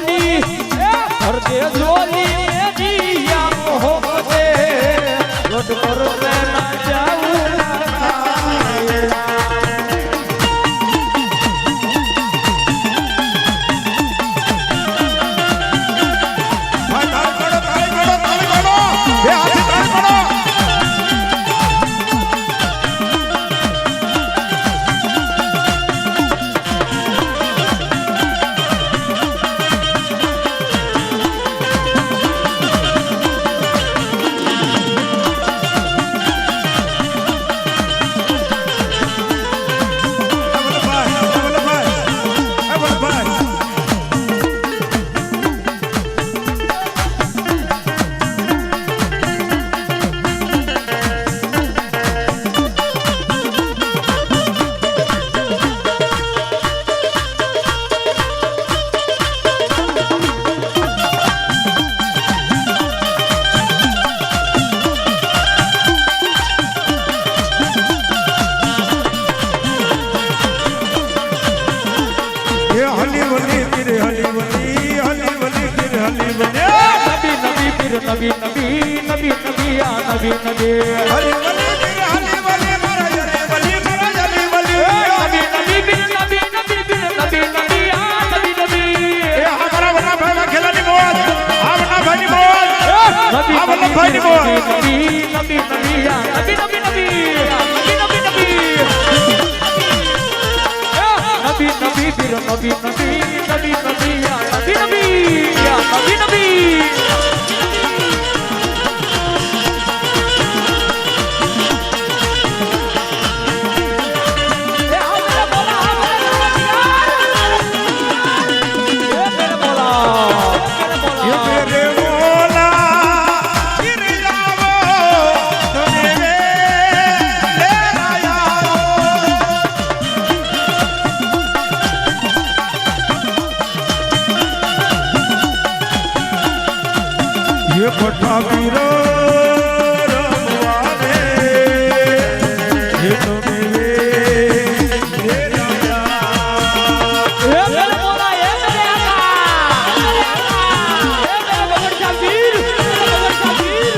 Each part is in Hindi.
झोली भर दे झोली में दिया हो दे रोड पर मैं ना जाऊं नबी नबी नबी नबी या नबी नबी हरी वली बिर हरी वली मरा जले वली मरा जले वली नबी नबी बिर नबी नबी बिर नबी नबी या नबी नबी ए हमारा बना भाई खेलानी मोज हमना भाई मोज नबी हमना भाई मोज नबी नबी नबी या नबी नबी नबी नबी नबी नबी नबी बिर नबी नबी नबी नबी या नबी नबी या नबी नबी पठा वीरो रमवारे ये तो मेरे राजा ये मेरे मोला ये मेरे आका ये मेरे बगड़ का वीर बगड़ का वीर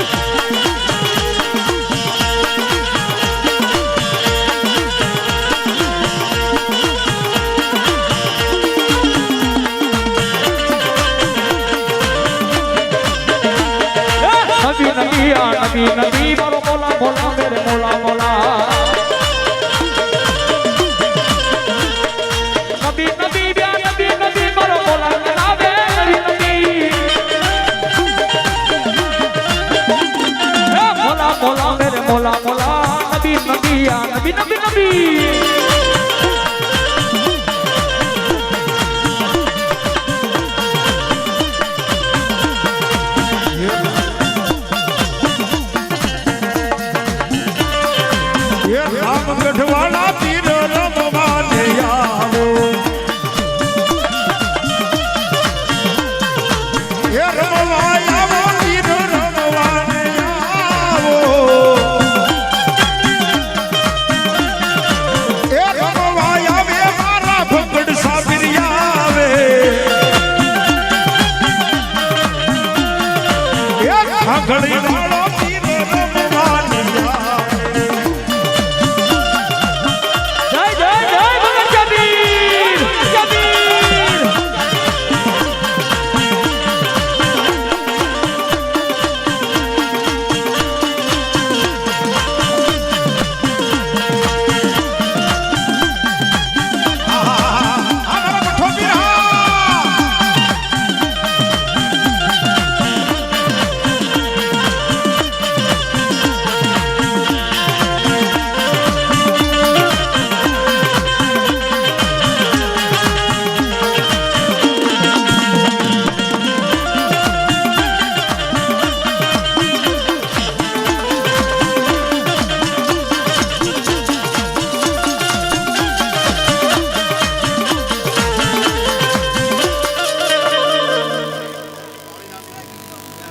नबी नबी या नबी नबी बोलो मोला मोला मेरे मोला मोला नबी नबी या नबी नबी बोलो मोला मोला मेरे नबी मोला मोला मेरे मोला मोला नबी नबी या नबी नबी नबी गढ़वाला पीर रमवाने आवो ये रमवाया वो पीर रमवाने आवो ये रमवाया वे मारा भगड़ साबिरिया वे ये घड़ी वाला पीर रमवाने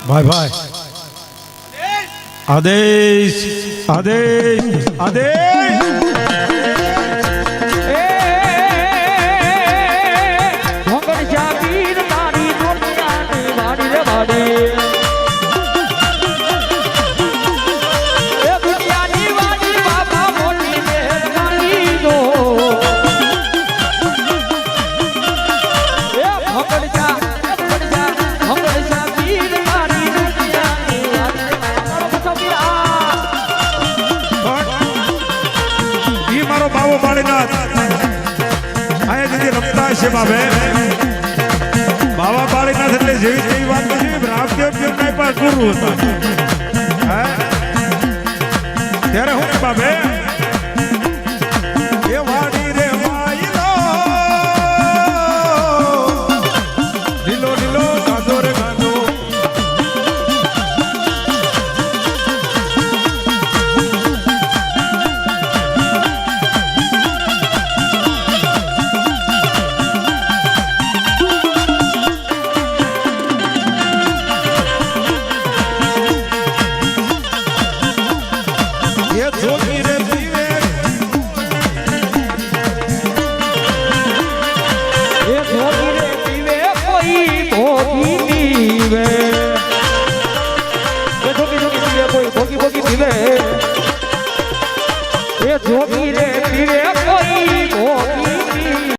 भाई भाई आदेश आदेश आदेश भगड़ जागीर तारी છે બાબે બાબા બાળીનાથ એટલે જેવી તેવી વાત નથી રામદેવ પીર કઈ પણ ગુરુ હતા ત્યારે હું બાબે